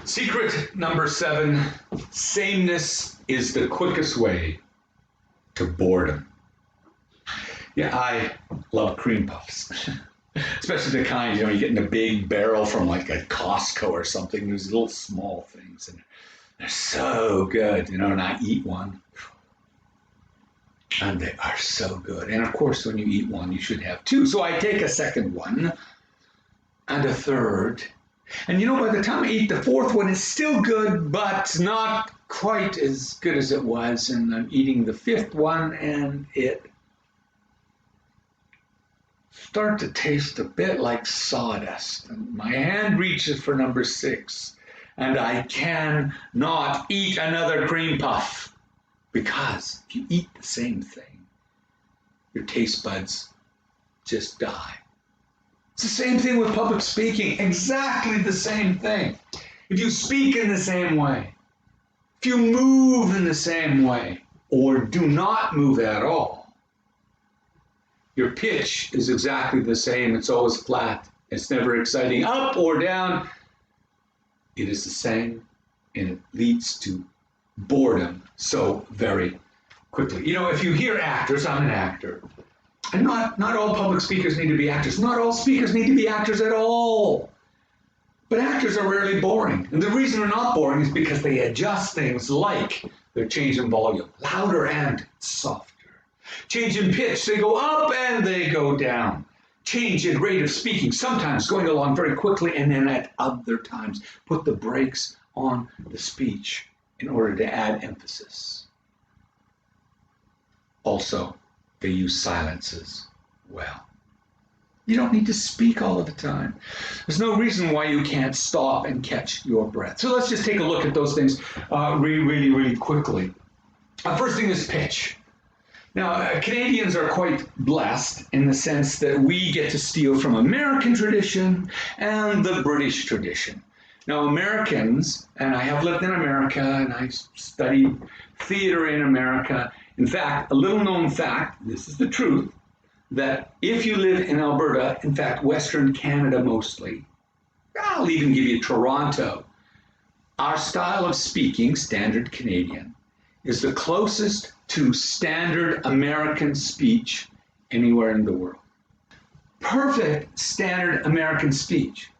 Secret number 7, sameness is the quickest way to boredom. Yeah, I love cream puffs, especially the kind, you get in a big barrel from like a Costco or something. There's little small things and they're so good, and I eat one and they are so good. And of course, when you eat one, you should have 2. So I take a second one and a third. And by the time I eat the 4th one, it's still good, but not quite as good as it was. And I'm eating the 5th one, and it starts to taste a bit like sawdust. And my hand reaches for number 6, and I cannot eat another cream puff. Because if you eat the same thing, your taste buds just die. It's the same thing with public speaking, exactly the same thing. If you speak in the same way, if you move in the same way, or do not move at all, your pitch is exactly the same. It's always flat. It's never exciting up or down. It is the same, and it leads to boredom so very quickly. If you hear actors, I'm an actor. And not all public speakers need to be actors. Not all speakers need to be actors at all. But actors are rarely boring. And the reason they're not boring is because they adjust things like their change in volume, louder and softer. Change in pitch, they go up and they go down. Change in rate of speaking, sometimes going along very quickly, and then at other times put the brakes on the speech in order to add emphasis. Also, they use silences well. You don't need to speak all of the time. There's no reason why you can't stop and catch your breath. So let's just take a look at those things really quickly. First thing is pitch. Now, Canadians are quite blessed in the sense that we get to steal from American tradition and the British tradition. Now, Americans, and I have lived in America and I studied theater in America. In fact, a little known fact, this is the truth, that if you live in Alberta, in fact, Western Canada mostly, I'll even give you Toronto, our style of speaking, standard Canadian, is the closest to standard American speech anywhere in the world. Perfect standard American speech.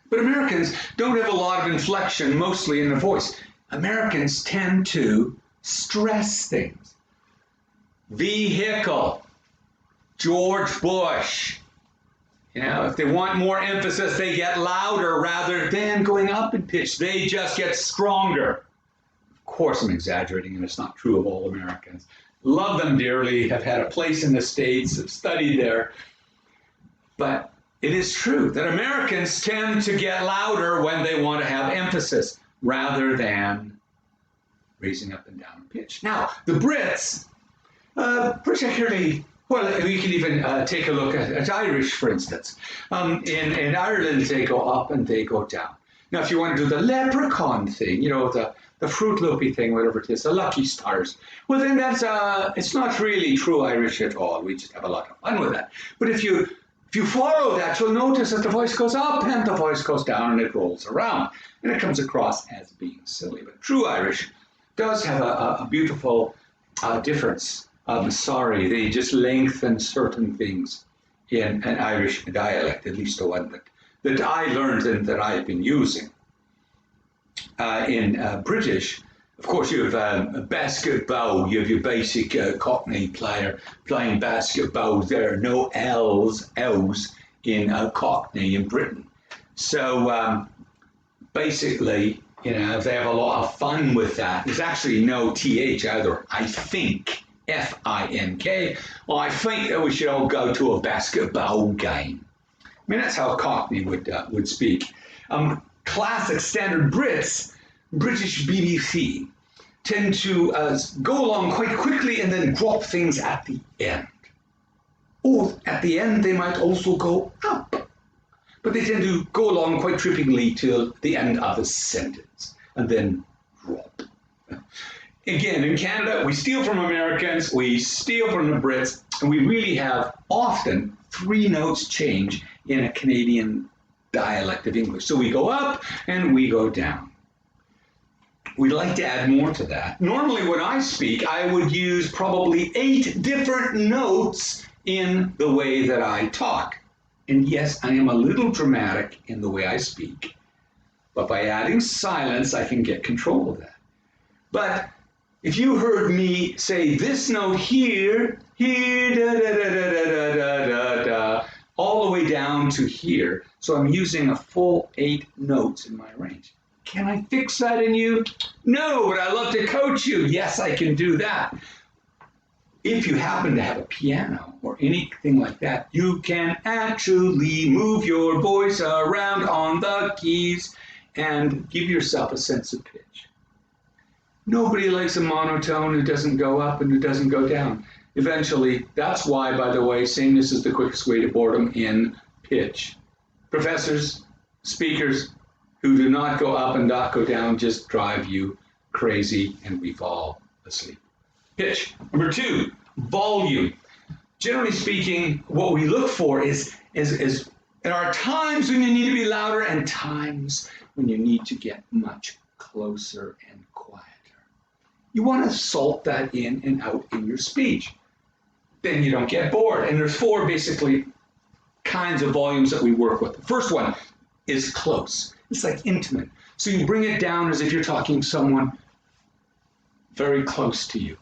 But Americans don't have a lot of inflection, mostly in the voice. Americans tend to stress things. Vehicle, George Bush. If they want more emphasis, they get louder rather than going up in pitch. They just get stronger. Of course, I'm exaggerating, and it's not true of all Americans. Love them dearly, have had a place in the States, have studied there. But it is true that Americans tend to get louder when they want to have emphasis rather than raising up and down pitch. Now, the Brits, particularly, well, we can even take a look at Irish, for instance. In Ireland, they go up and they go down. Now, if you want to do the leprechaun thing, the Fruit Loopy thing, whatever it is, the Lucky Stars, well, then that's it's not really true Irish at all. We just have a lot of fun with that. But if you follow that, you'll notice that the voice goes up and the voice goes down and it rolls around. And it comes across as being silly. But true Irish does have a beautiful difference. Sorry, they just lengthen certain things in an Irish dialect, at least the one that I learned and that I've been using. In British, of course, you have basketball. You have your basic Cockney player playing basketball. There are no L's in Cockney in Britain. So basically, they have a lot of fun with that. There's actually no TH either. I think, F-I-N-K. Well, I think that we should all go to a basketball game. I mean, that's how Cockney would speak. Classic standard Brits, British BBC, tend to go along quite quickly and then drop things at the end. Or at the end, they might also go up. But they tend to go along quite trippingly till the end of a sentence and then drop. Again, in Canada, we steal from Americans, we steal from the Brits, and we really have often 3 notes change in a Canadian dialect of English. So we go up and we go down. we'd like to add more to that. Normally when I speak, I would use probably 8 different notes in the way that I talk. And yes, I am a little dramatic in the way I speak, but by adding silence, I can get control of that. But if you heard me say this note here, here, da, da, da, da, da, da, da, da, all the way down to here, so I'm using a full 8 notes in my range. Can I fix that in you? No, but I love to coach you. Yes, I can do that. If you happen to have a piano or anything like that, you can actually move your voice around on the keys and give yourself a sense of pitch. Nobody likes a monotone who doesn't go up and who doesn't go down. Eventually, that's why, by the way, sameness is the quickest way to boredom in pitch. Professors, speakers who do not go up and not go down just drive you crazy and we fall asleep. Pitch. Number 2, volume. Generally speaking, what we look for is there are times when you need to be louder and times when you need to get much closer and quieter. You want to salt that in and out in your speech. Then you don't get bored. And there's 4 basically kinds of volumes that we work with. The first one is close. It's like intimate. So you bring it down as if you're talking to someone very close to you.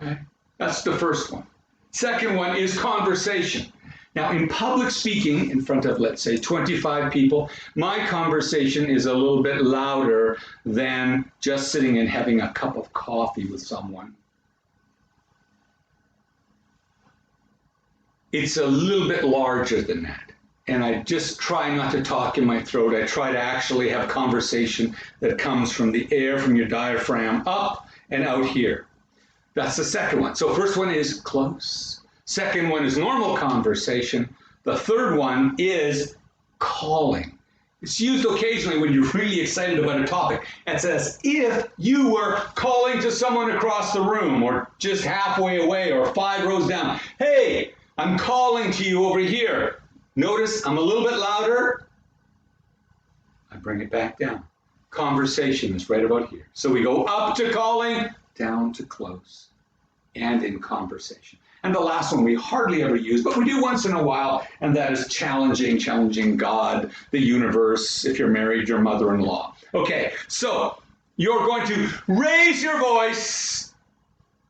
Okay? That's the first one. Second one is conversation. Now, in public speaking, in front of, let's say, 25 people, my conversation is a little bit louder than just sitting and having a cup of coffee with someone. It's a little bit larger than that. And I just try not to talk in my throat. I try to actually have conversation that comes from the air, from your diaphragm, up and out here. That's the second one. So first one is close. Second one is normal conversation. The third one is calling. It's used occasionally when you're really excited about a topic. It's as if you were calling to someone across the room or just halfway away or 5 rows down. Hey, I'm calling to you over here. Notice I'm a little bit louder. I bring it back down. Conversation is right about here. So we go up to calling, down to close, and in conversation. And the last one we hardly ever use, but we do once in a while, and that is challenging God, the universe, if you're married, your mother-in-law. Okay, so you're going to raise your voice.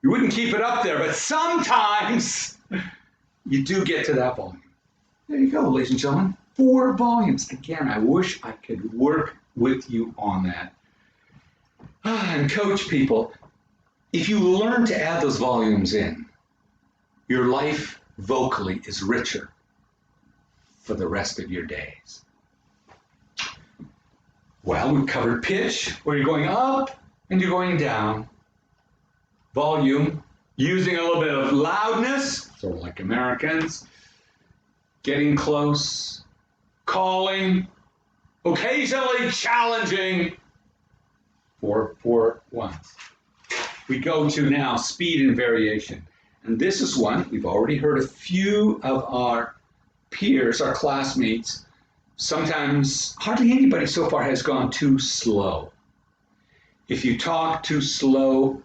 You wouldn't keep it up there, but sometimes you do get to that volume. There you go, ladies and gentlemen. 4 volumes. Again, I wish I could work with you on that. And coach people. If you learn to add those volumes in, your life vocally is richer for the rest of your days. Well, we've covered pitch, where you're going up and you're going down. Volume, using a little bit of loudness, sort of like Americans. Getting close. Calling. Occasionally challenging. 4, 1. We go to now speed and variation. And this is one, we've already heard a few of our peers, our classmates, sometimes hardly anybody so far has gone too slow. If you talk too slow,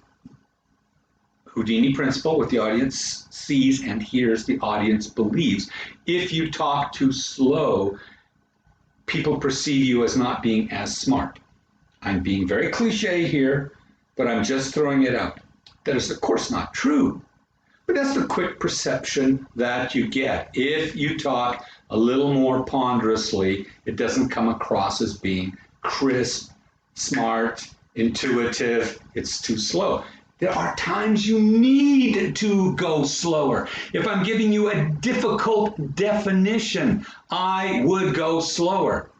Houdini principle, what the audience sees and hears, the audience believes. If you talk too slow, people perceive you as not being as smart. I'm being very cliche here, but I'm just throwing it out. That is, of course, not true. But that's the quick perception that you get. If you talk a little more ponderously, it doesn't come across as being crisp, smart, intuitive. It's too slow. There are times you need to go slower. If I'm giving you a difficult definition, I would go slower.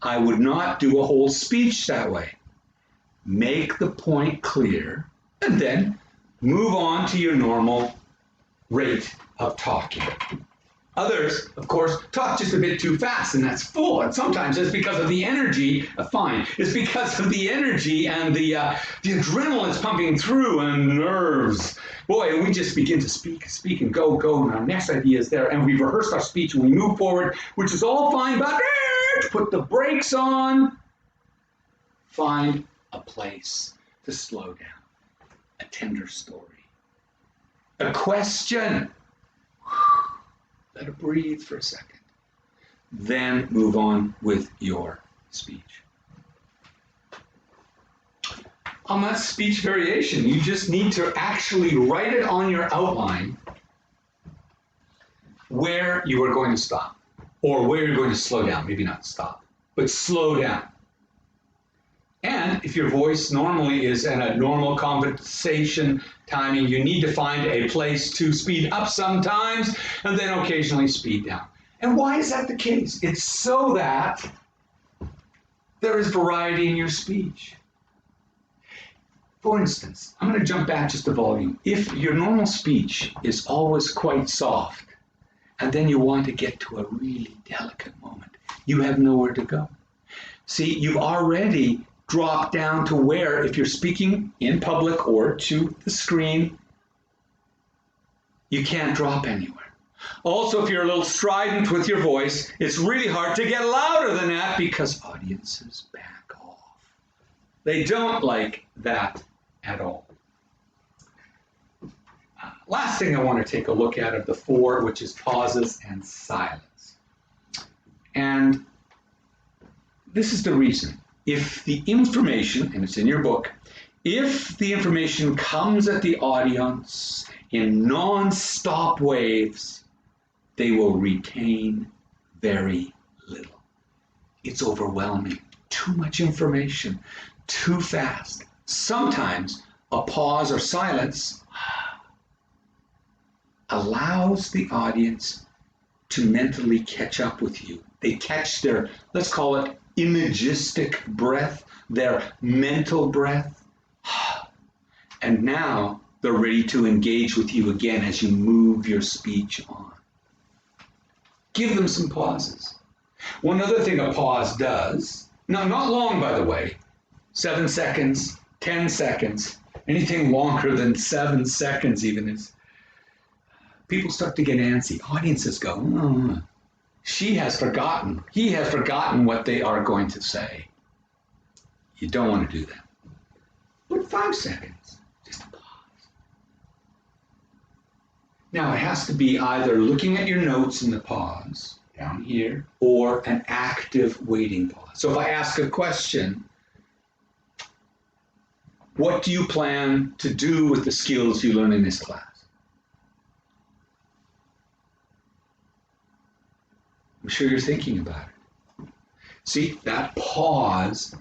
I would not do a whole speech that way. Make the point clear, and then move on to your normal rate of talking. Others, of course, talk just a bit too fast, and that's full. And sometimes it's because of the energy. Fine, it's because of the energy and the adrenaline is pumping through and nerves. Boy, and we just begin to speak and go, and our next idea is there, and we've rehearsed our speech and we move forward, which is all fine, but put the brakes on. Find a place to slow down, a tender story, a question. Let it breathe for a second. Then move on with your speech. On that speech variation, you just need to actually write it on your outline where you are going to stop or where you're going to slow down. Maybe not stop, but slow down. And if your voice normally is in a normal conversation timing, you need to find a place to speed up sometimes and then occasionally speed down. And why is that the case? It's so that there is variety in your speech. For instance, I'm going to jump back just a volume. If your normal speech is always quite soft, and then you want to get to a really delicate moment, you have nowhere to go. See, you've already dropped down to where, if you're speaking in public or to the screen, you can't drop anywhere. Also, if you're a little strident with your voice, it's really hard to get louder than that because audiences back off. They don't like that at all. Last thing I want to take a look at of the four, which is pauses and silence. And this is the reason. If the information, and it's in your book, if the information comes at the audience in non-stop waves, they will retain very little. It's overwhelming. Too much information, too fast. Sometimes a pause or silence allows the audience to mentally catch up with you. They catch their, let's call it, imagistic breath, their mental breath. And now they're ready to engage with you again as you move your speech on. Give them some pauses. One other thing a pause does, no, not long by the way, 7 seconds, 10 seconds, anything longer than 7 seconds even is, people start to get antsy. Audiences go, oh, she has forgotten, he has forgotten what they are going to say. You don't want to do that. But 5 seconds, just a pause. Now it has to be either looking at your notes in the pause, down here, or an active waiting pause. So if I ask a question, what do you plan to do with the skills you learn in this class? I'm sure you're thinking about it. See, that pause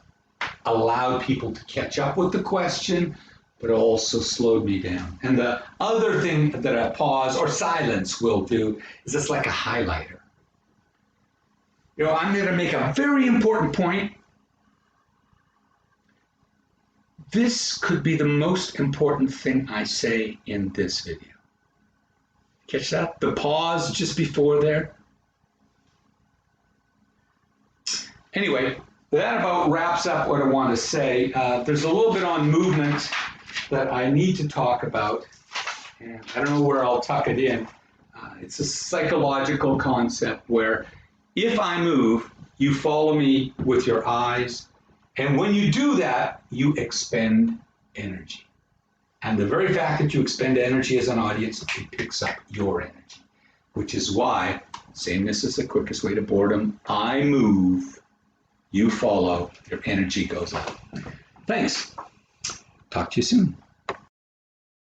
allowed people to catch up with the question, but also slowed me down. And the other thing that a pause or silence will do is it's like a highlighter. You know, I'm going to make a very important point. This could be the most important thing I say in this video. Catch that? The pause just before there. Anyway, that about wraps up what I want to say. There's a little bit on movement that I need to talk about, and I don't know where I'll tuck it in. It's a psychological concept where if I move, you follow me with your eyes, and when you do that, you expend energy. And the very fact that you expend energy as an audience, it picks up your energy, which is why sameness is the quickest way to boredom. I move, you follow, your energy goes up. Thanks. Talk to you soon.